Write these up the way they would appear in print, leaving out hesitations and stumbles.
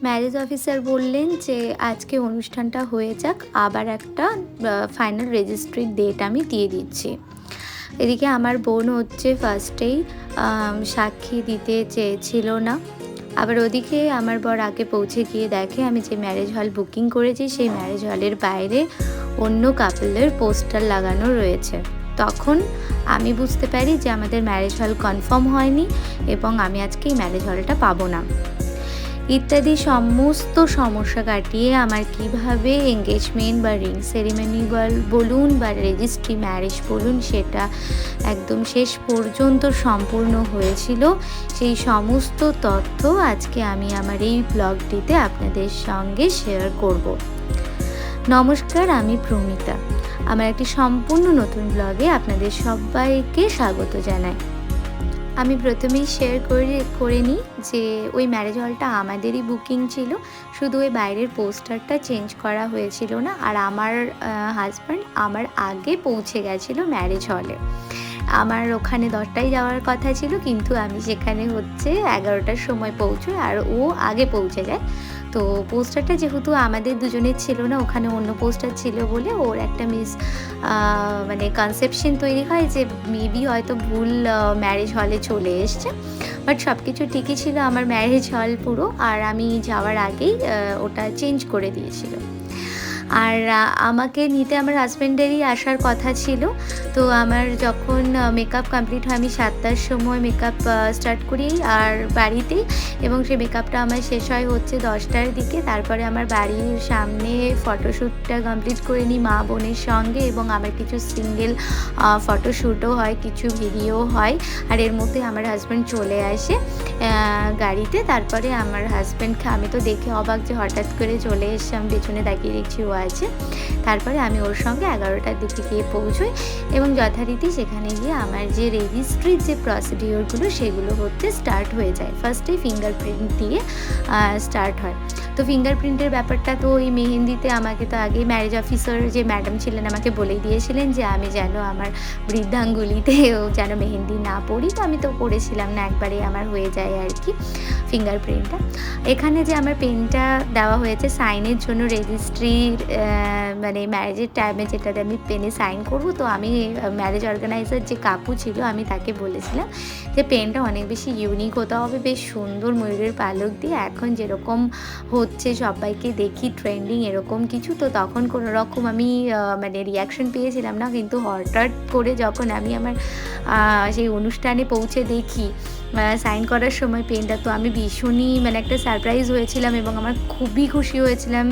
Marriage officer বললেন যে আজকে অনুষ্ঠানটা হয়ে যাক, আবার একটা ফাইনাল রেজিস্ট্রির ডেট আমি দিয়ে দিচ্ছি। এদিকে আমার বোন হচ্ছে ফার্স্টেই সাক্ষী দিতে চেয়েছিল না। আবার ওদিকে আমার বর আগে পৌঁছে গিয়ে দেখে আমি যে ম্যারেজ হল বুকিং করেছি সেই ম্যারেজ হলের বাইরে অন্য কাপলের পোস্টার লাগানো রয়েছে। তখন আমি বুঝতে পারি যে আমাদের ম্যারেজ হল কনফার্ম হয়নি এবং আমি আজকে এই ম্যারেজ হলটা পাবো না। ইত্যাদি সমস্ত সমস্যা কাটিয়ে আমার কিভাবে এঙ্গেজমেন্ট বা রিং সেরিমনি বলুন বা রেজিস্ট্রি ম্যারেজ বলুন সেটা একদম শেষ পর্যন্ত সম্পূর্ণ হয়েছিল, সেই সমস্ত তথ্য আজকে আমি আমার এই ব্লগটিতে আপনাদের সঙ্গে শেয়ার করব। নমস্কার, আমি প্রমিতা। আমার একটি সম্পূর্ণ নতুন ব্লগে আপনাদের সবাইকে স্বাগত জানাই। আমি প্রথমেই শেয়ার করে নিই যে ওই ম্যারেজ হলটা আমাদেরই বুকিং ছিল, শুধু ওই বাইরের পোস্টারটা চেঞ্জ করা হয়েছিল না। আর আমার হাজব্যান্ড আমার আগে পৌঁছে গেছিলো ম্যারেজ হলে। আমার ওখানে 10টায় যাওয়ার কথা ছিল, কিন্তু আমি সেখানে হচ্ছে 11টার সময় পৌঁছোই আর ও আগে পৌঁছে যায়। তো পোস্টারটা যেহেতু আমাদের দুজনের ছিল না, ওখানে অন্য পোস্টার ছিল বলে ওর একটা মানে কনসেপশন তৈরি হয় যে মেবি হয়তো ভুল ম্যারেজ হলে চলে এসছে। বাট সব কিছু ঠিকই ছিল, আমার ম্যারেজ হল পুরো, আর আমি যাওয়ার আগেই ওটা চেঞ্জ করে দিয়েছিল। আর আমাকে নিতে আমার হাজব্যান্ডেরই আসার কথা ছিল। তো আমার যখন মেকআপ কমপ্লিট হয়, আমি 7টার সময় মেকআপ স্টার্ট করি আর বাড়িতেই, এবং সেই মেকআপটা আমার শেষ হয় হচ্ছে 10টার দিকে। তারপরে আমার বাড়ির সামনে ফটোশ্যুটটা কমপ্লিট করে নিই মা বোনের সঙ্গে, এবং আমার কিছু সিঙ্গেল ফটোশ্যুটও হয়, কিছু ভিডিও হয়। আর এর মধ্যে আমার হাজব্যান্ড চলে আসে গাড়িতে। তারপরে আমার হাজব্যান্ডকে আমি তো দেখে অবাক যে হঠাৎ করে চলে এসে, আমি পেছনে তাকিয়ে দেখছি ও আছে। তারপরে আমি ওর সঙ্গে 11টার দিকে গিয়ে পৌঁছোই এবং যথারীতি সেখানে গিয়ে আমার যে রেজিস্ট্রির যে প্রসিডিওরগুলো সেগুলো হতে স্টার্ট হয়ে যায়। ফার্স্টে ফিঙ্গারপ্রিন্ট দিয়ে স্টার্ট হয়। তো ফিঙ্গারপ্রিন্টের ব্যাপারটা তো ওই মেহেন্দিতে আমাকে তো আগে ম্যারেজ অফিসার যে ম্যাডাম ছিলেন আমাকে বলেই দিয়েছিলেন যে আমি যেন আমার বৃদ্ধাঙ্গুলিতে যেন মেহেন্দি না পড়ি। তো আমি তো পড়েছিলাম না, একবারে আমার হয়ে যায় আর কি ফিঙ্গারপ্রিন্টটা। এখানে যে আমার পেনটা দেওয়া হয়েছে সাইনের জন্য রেজিস্ট্রির মানে ম্যারেজের টাইমে, যেটাতে আমি পেনে সাইন করব, তো আমি ম্যারেজ অর্গানাইজার যে কাকু ছিল আমি তাকে বলেছিলাম যে পেনটা অনেক বেশি ইউনিক হতে হবে, বেশ সুন্দর ময়ূরের পালক দিয়ে, এখন যেরকম হচ্ছে সবাইকে দেখি ট্রেন্ডিং এরকম কিছু। তো তখন কোনো রকম আমি মানে রিয়াকশন পেয়েছিলাম না, কিন্তু হঠাৎ করে যখন আমি আমার সেই অনুষ্ঠানে পৌঁছে দেখি সাইন করার সময় পেনটা, তো আমি ভীষণই মানে একটা সারপ্রাইজ হয়েছিলাম এবং আমার খুবই খুশি হয়েছিলাম।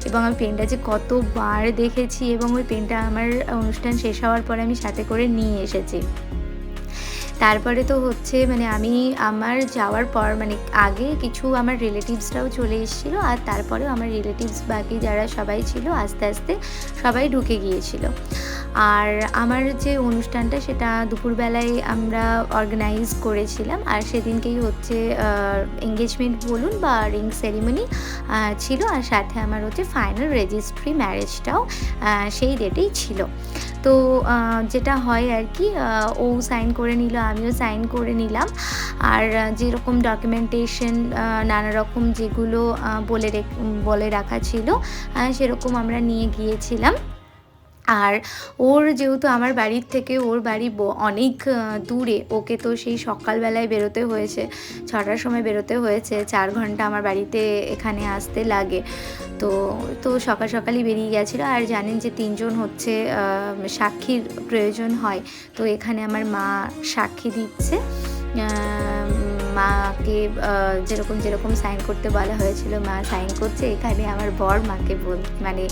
এবং আমি পেনটা যে কতবার দেখেছি, এবং ওই পেনটা আমার অনুষ্ঠান শেষ হওয়ার পরে আমি সাথে করে নিয়ে এসেছি। তারপরে তো হচ্ছে মানে আমি আমার যাওয়ার পর মানে আগে কিছু আমার রিলেটিভসরাও চলে এসেছিলো, আর তারপরেও আমার রিলেটিভস বাকি যারা সবাই ছিল আস্তে আস্তে সবাই ঢুকে গিয়েছিল। আর আমার যে অনুষ্ঠানটা সেটা দুপুরবেলায় আমরা অর্গানাইজ করেছিলাম, আর সেদিনকেই হচ্ছে এঙ্গেজমেন্ট বলুন বা রিং সেরিমনি ছিল, আর সাথে আমার হচ্ছে ফাইনাল রেজিস্ট্রি ম্যারেজটাও সেই ডেটেই ছিল। তো যেটা হয় আর কি, ও সাইন করে নিল, আমিও সাইন করে নিলাম। আর যেরকম ডকুমেন্টেশন নানা রকম যেগুলো বলে রাখা ছিল সেরকম আমরা নিয়ে গিয়েছিলাম। আর ওর যেহেতু আমার বাড়ির থেকে ওর বাড়ি অনেক দূরে, ওকে তো সেই সকালবেলায় বেরোতে হয়েছে, 6টার সময় বেরোতে হয়েছে, 4 ঘন্টা আমার বাড়িতে এখানে আসতে লাগে। তো তো সকালই বেরিয়ে গেছিলো। আর জানেন যে 3জন হচ্ছে সাক্ষীর প্রয়োজন হয়, তো এখানে আমার মা সাক্ষী দিচ্ছে। মাকে যেরকম সাইন করতে বলা হয়েছিল মা সাইন করছে। এখানে আমার বর মাকে মানে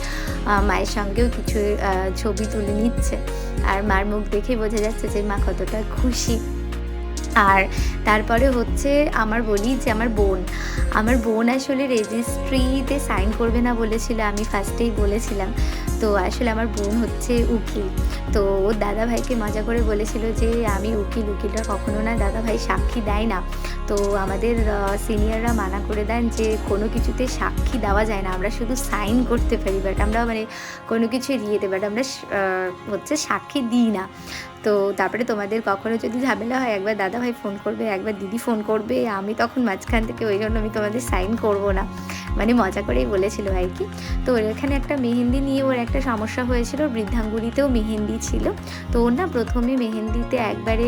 মায়ের সঙ্গেও কিছু ছবি তুলে নিচ্ছে, আর মার মুখ দেখে বোঝা যাচ্ছে যে মা কতটা খুশি। আর তারপরে হচ্ছে বলি যে আমার বোন আসলে রেজিস্ট্রিতে সাইন করবে না বলেছিল, আমি ফার্স্টেই বলেছিলাম। তো আসলে আমার বোন হচ্ছে উকিল, তো ওর দাদাভাইকে মজা করে বলেছিল যে আমি উকিলরা কখনো না, দাদাভাই সাক্ষী দেয় না। তো আমাদের সিনিয়ররা মানা করে দেন যে কোনো কিছুতে সাক্ষী দেওয়া যায় না, আমরা শুধু সাইন করতে পারি, বাট আমরা মানে কোনো কিছু বাট আমরা হচ্ছে সাক্ষী দিই না। তো তারপরে তোমাদের কখনো যদি ঝামেলা হয় একবার দাদাভাই ফোন করবে, একবার দিদি ফোন করবে, আমি তখন মাঝখান থেকে, ওই জন্য আমি তোমাদের সাইন করব না, মানে মজা করেই বলেছিল আর কি। তো ওর এখানে একটা মেহেন্দি নিয়ে ওর একটা সমস্যা হয়েছিল, বৃদ্ধাঙ্গুলিতেও মেহেন্দি ছিল, তো ওর না প্রথমে মেহেন্দিতে একবারে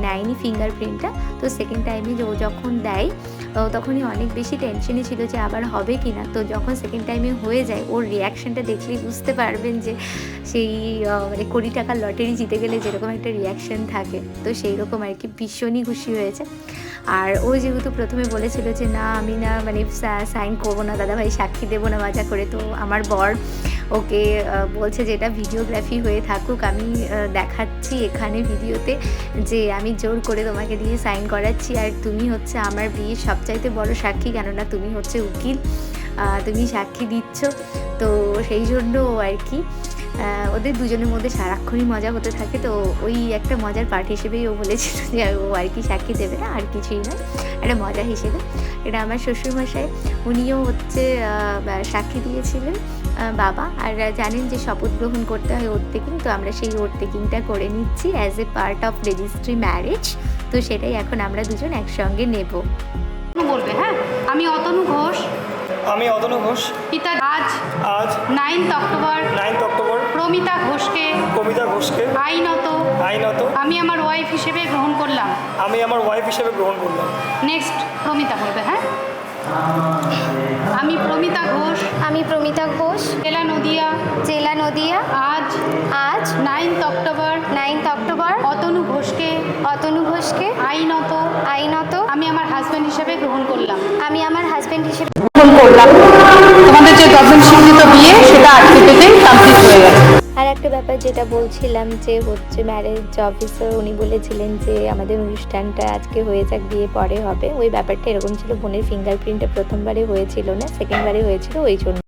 নেয়নি ফিঙ্গারপ্রিন্টটা, তো সেকেন্ড টাইমে ও যখন দেয় তখনই অনেক বেশি টেনশনে ছিল যে আবার হবে কি না। তো যখন সেকেন্ড টাইমে হয়ে যায় ওর রিয়াকশানটা দেখলেই বুঝতে পারবেন যে সেই মানে 20 টাকার লটারি জিতে গেলে যেরকম একটা রিয়াকশান থাকে, তো সেই রকম আর কি, ভীষণই খুশি হয়েছে। আর ও যেহেতু প্রথমে বলেছিল যে না আমি না মানে সাইন করবো না দাদাভাই, সাক্ষী দেবো না মজা করে, তো আমার বর ওকে বলছে যে এটা ভিডিওগ্রাফি হয়ে থাকুক, আমি দেখাচ্ছি এখানে ভিডিওতে যে আমি জোর করে তোমাকে দিয়ে সাইন করাচ্ছি, আর তুমি হচ্ছে আমার বিয়ের সবচাইতে বড় সাক্ষী, কেননা তুমি হচ্ছে উকিল, তুমি সাক্ষী দিচ্ছ। তো সেই জন্য আর কি ওদের দুজনের মধ্যে সারাক্ষণই মজা হতে থাকে, তো ওই একটা মজার পার্ট হিসেবেই ও বলেছিল যে ও আর কি সাক্ষী দেবে না, আর কিছুই নয়, একটা মজা হিসেবে। এটা আমার শ্বশুরমশাই, উনিও হচ্ছে সাক্ষী দিয়েছিলেন বাবা, আর জানেন যে শপথ গ্রহণ করতে হয় ওর টেকিং, তো আমরা সেই ওর টেকিংটা করে নিচ্ছি as a part of registry marriage, তো সেটাই এখন আমরা দুজন একসঙ্গে নেব। বলবে হ্যাঁ। আমি অতনু ঘোষ, পিতা আজ আজ 9th October 9th October Promita ঘোষকে আইনত আমি আমার ওয়াইফ হিসেবে গ্রহণ করলাম। নেক্সট প্রমিতা বলবে হ্যাঁ। আমি প্রমিতা ঘোষ জেলা নদিয়া আজ 9th অক্টোবর অতনু ঘোষকে আইনত আমি আমার হাজব্যান্ড হিসেবে গ্রহণ করলাম। তোমাদের যে গভর্নমেন্ট স্বীকৃত বিয়ে সেটা আজকে থেকেই কমপ্লিট হয়ে গেছে। আর একটা ব্যাপার যেটা বলছিলাম যে হচ্ছে ম্যারেজ অফিসার উনি বলেছিলেন যে আমাদের অনুষ্ঠানটা আজকে হয়ে যাক, বিয়ে পরে হবে, ওই ব্যাপারটা এরকম ছিল, বোনের ফিঙ্গারপ্রিন্টটা প্রথমবারে হয়েছিল না, সেকেন্ডবারে হয়েছিল, ওই জন্য